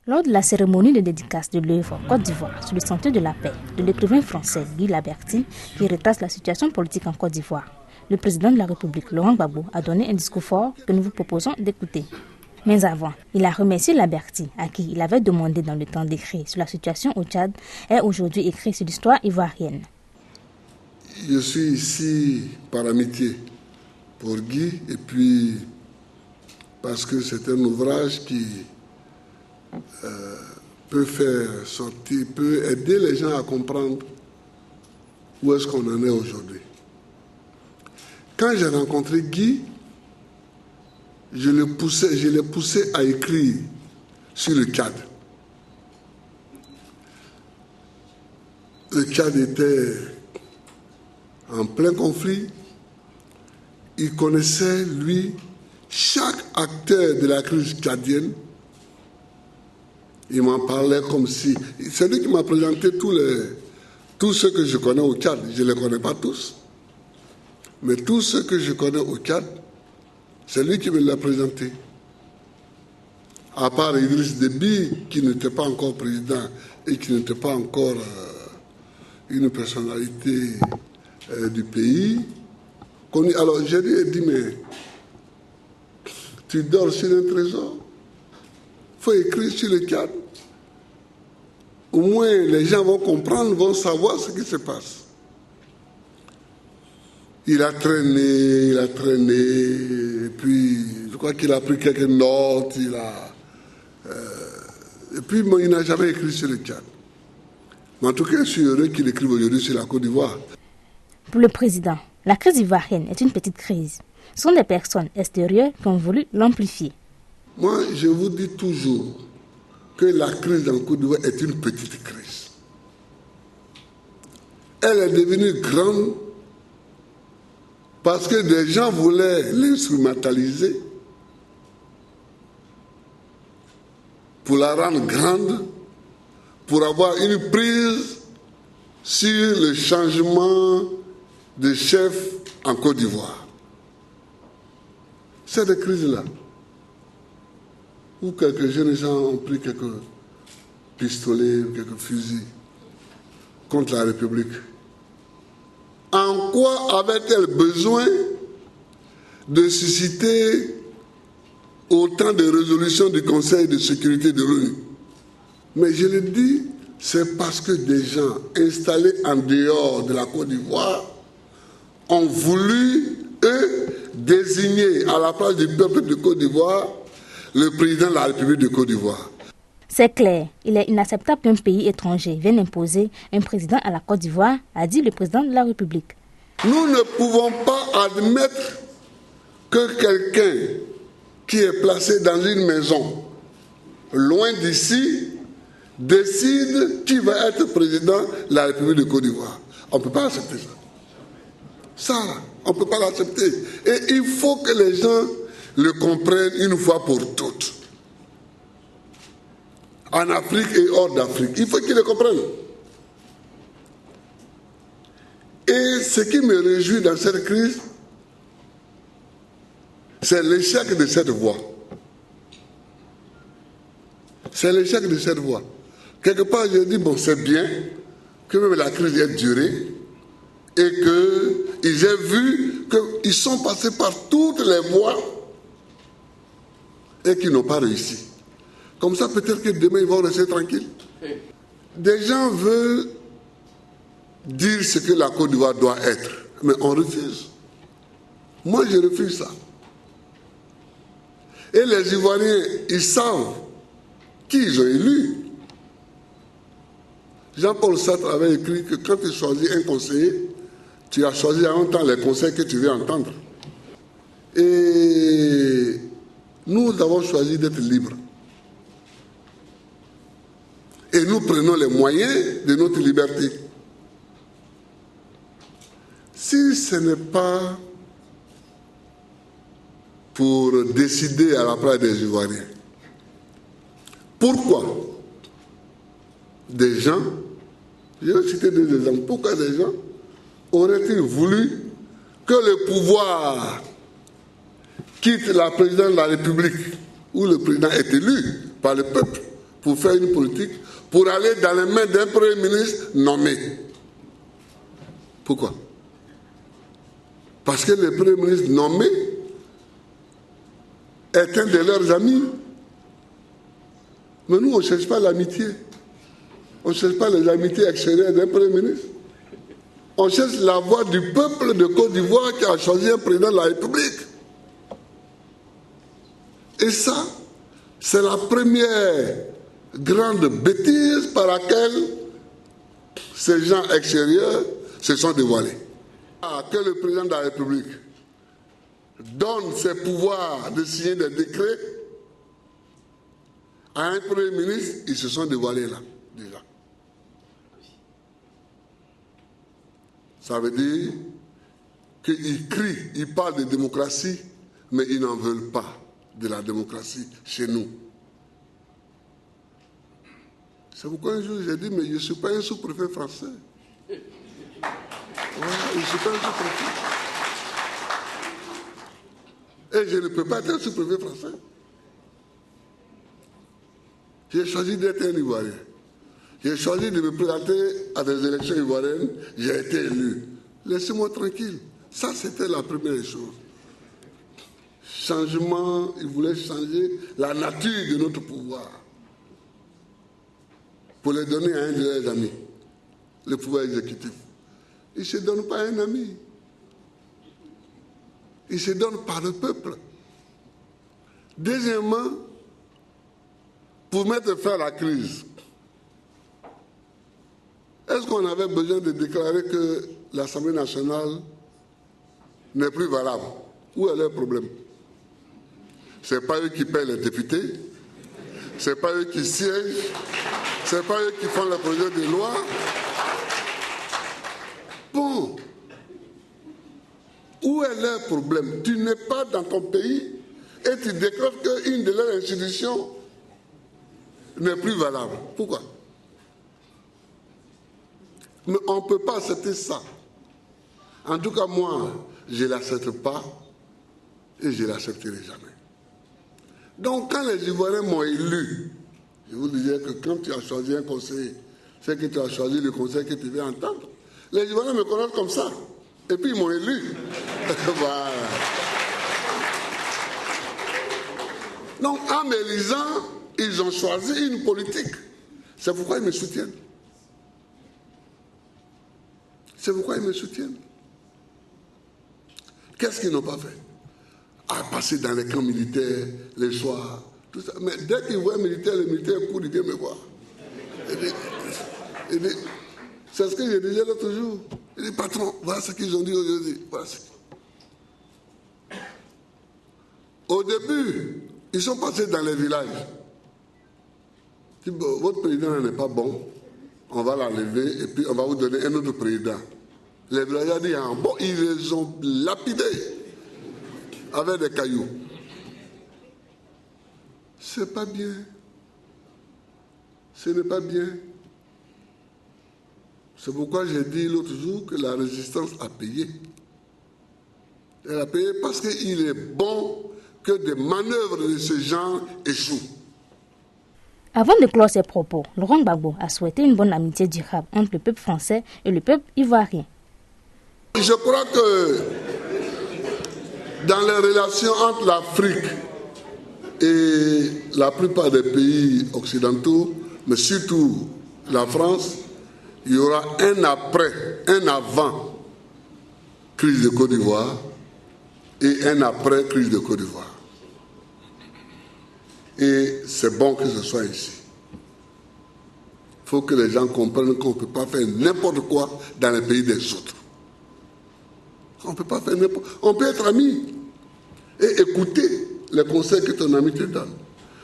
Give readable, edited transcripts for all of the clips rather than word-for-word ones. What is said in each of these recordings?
Lors de la cérémonie de dédicace de l'œuvre Côte d'Ivoire sur le sentier de la paix de l'écrivain français Guy Laberty qui retrace la situation politique en Côte d'Ivoire, le président de la République, Laurent Gbagbo, a donné un discours fort que nous vous proposons d'écouter. Mais avant, il a remercié Laberty, à qui il avait demandé dans le temps d'écrire sur la situation au Tchad, et aujourd'hui écrit sur l'histoire ivoirienne. Je suis ici par amitié pour Guy et puis parce que c'est un ouvrage qui peut faire sortir, peut aider les gens à comprendre où est-ce qu'on en est aujourd'hui. Quand j'ai rencontré Guy, je l'ai poussé à écrire sur le Tchad. Le Tchad était en plein conflit. Il connaissait, lui, chaque acteur de la crise tchadienne. Il m'en parlait comme si... C'est lui qui m'a présenté tous ceux que je connais au Tchad. Je ne les connais pas tous. Mais tous ceux que je connais au Tchad, c'est lui qui me l'a présenté. À part Idriss Déby, qui n'était pas encore président et qui n'était pas encore une personnalité du pays. Alors je lui ai dit, mais tu dors sur un trésor, il faut écrire sur le Tchad. Au moins les gens vont comprendre, vont savoir ce qui se passe. Il a traîné, et puis je crois qu'il a pris quelques notes, et puis il n'a jamais écrit sur le Tchad. Mais en tout cas, je suis heureux qu'il écrive aujourd'hui sur la Côte d'Ivoire. Pour le président, la crise ivoirienne est une petite crise. Ce sont des personnes extérieures qui ont voulu l'amplifier. Moi, je vous dis toujours que la crise en Côte d'Ivoire est une petite crise. Elle est devenue grande parce que des gens voulaient l'instrumentaliser pour la rendre grande, pour avoir une prise sur le changement de chef en Côte d'Ivoire. Cette crise-là, où quelques jeunes gens ont pris quelques pistolets, quelques fusils contre la République, en quoi avait-elle besoin de susciter autant de résolutions du Conseil de sécurité de l'ONU? Mais je le dis, c'est parce que des gens installés en dehors de la Côte d'Ivoire ont voulu, eux, désigner à la place du peuple de Côte d'Ivoire le président de la République de Côte d'Ivoire. C'est clair, il est inacceptable qu'un pays étranger vienne imposer un président à la Côte d'Ivoire, a dit le président de la République. Nous ne pouvons pas admettre que quelqu'un qui est placé dans une maison loin d'ici décide qui va être président de la République de Côte d'Ivoire. On ne peut pas accepter ça. Ça, on ne peut pas l'accepter. Et il faut que les gens le comprennent une fois pour toutes. En Afrique et hors d'Afrique, il faut qu'ils le comprennent. Et ce qui me réjouit dans cette crise, c'est l'échec de cette voie. C'est l'échec de cette voie. Quelque part, je dis, bon, c'est bien que même la crise ait duré et qu'ils aient vu qu'ils sont passés par toutes les voies et qu'ils n'ont pas réussi. Comme ça, peut-être que demain, ils vont rester tranquilles. Des gens veulent dire ce que la Côte d'Ivoire doit être, mais on refuse. Moi, je refuse ça. Et les Ivoiriens, ils savent qui ils ont élu. Jean-Paul Sartre avait écrit que quand tu choisis un conseiller, tu as choisi en même temps les conseils que tu veux entendre. Et nous avons choisi d'être libres. Et nous prenons les moyens de notre liberté. Si ce n'est pas pour décider à la place des Ivoiriens, pourquoi des gens, je vais citer des exemples, pourquoi des gens auraient-ils voulu que le pouvoir quitte la présidence de la République, où le président est élu par le peuple, pour faire une politique, pour aller dans les mains d'un Premier ministre nommé. Pourquoi? Parce que le Premier ministre nommé est un de leurs amis. Mais nous, on ne cherche pas l'amitié. On ne cherche pas les amitiés extérieures d'un Premier ministre. On cherche la voix du peuple de Côte d'Ivoire qui a choisi un président de la République. Et ça, c'est la première grande bêtise par laquelle ces gens extérieurs se sont dévoilés. Que le président de la République donne ses pouvoirs de signer des décrets à un Premier ministre, ils se sont dévoilés là, déjà. Ça veut dire qu'ils crient, ils parlent de démocratie, mais ils n'en veulent pas de la démocratie chez nous. C'est pourquoi un jour j'ai dit, mais je ne suis pas un sous-préfet français. Ouais, je ne suis pas un sous-préfet. Et je ne peux pas être un sous-préfet français. J'ai choisi d'être un Ivoirien. J'ai choisi de me présenter à des élections ivoiriennes. J'ai été élu. Laissez-moi tranquille. Ça, c'était la première chose. Changement, ils voulaient changer la nature de notre pouvoir pour les donner à un de leurs amis, le pouvoir exécutif. Ils ne se donnent pas à un ami. Ils se donnent par le peuple. Deuxièmement, pour mettre fin à la crise, est-ce qu'on avait besoin de déclarer que l'Assemblée nationale n'est plus valable? Où est le problème? Ce n'est pas eux qui paient les députés, ce n'est pas eux qui siègent, ce n'est pas eux qui font les projets de loi. Bon, où est leur problème? Tu n'es pas dans ton pays et tu déclares qu'une de leurs institutions n'est plus valable. Pourquoi? Mais on ne peut pas accepter ça. En tout cas, moi, je ne l'accepte pas et je ne l'accepterai jamais. Donc, quand les Ivoiriens m'ont élu, je vous disais que quand tu as choisi un conseiller, c'est que tu as choisi le conseil que tu veux entendre. Les Ivoiriens me connaissent comme ça. Et puis, ils m'ont élu. Voilà. Donc, en m'élisant, ils ont choisi une politique. C'est pourquoi ils me soutiennent. C'est pourquoi ils me soutiennent. Qu'est-ce qu'ils n'ont pas fait? À passer dans les camps militaires, les soirs, tout ça. Mais dès qu'ils voient les militaires courent, ils viennent me voir. C'est ce que je disais l'autre jour. Il dit, patron, voilà ce qu'ils ont dit aujourd'hui. Voilà ce... Au début, ils sont passés dans les villages. Ils disent, bon, votre président n'est pas bon, on va l'enlever et puis on va vous donner un autre président. Les villageois disent, ah, bon, ils les ont lapidés avec des cailloux. C'est pas bien. Ce n'est pas bien. C'est pourquoi j'ai dit l'autre jour que la résistance a payé. Elle a payé parce qu'il est bon que des manœuvres de ce genre échouent. Avant de clore ses propos, Laurent Gbagbo a souhaité une bonne amitié durable entre le peuple français et le peuple ivoirien. Je crois que dans les relations entre l'Afrique et la plupart des pays occidentaux, mais surtout la France, il y aura un après, un avant crise de Côte d'Ivoire et un après crise de Côte d'Ivoire. Et c'est bon que ce soit ici. Il faut que les gens comprennent qu'on ne peut pas faire n'importe quoi dans les pays des autres. On ne peut pas faire n'importe quoi. On peut être amis et écouter les conseils que ton ami te donne.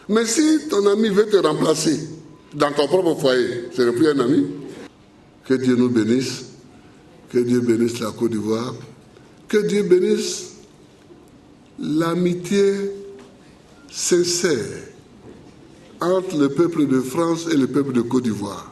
Mais si ton ami veut te remplacer dans ton propre foyer, ce n'est plus un ami. Que Dieu nous bénisse, que Dieu bénisse la Côte d'Ivoire, que Dieu bénisse l'amitié sincère entre le peuple de France et le peuple de Côte d'Ivoire.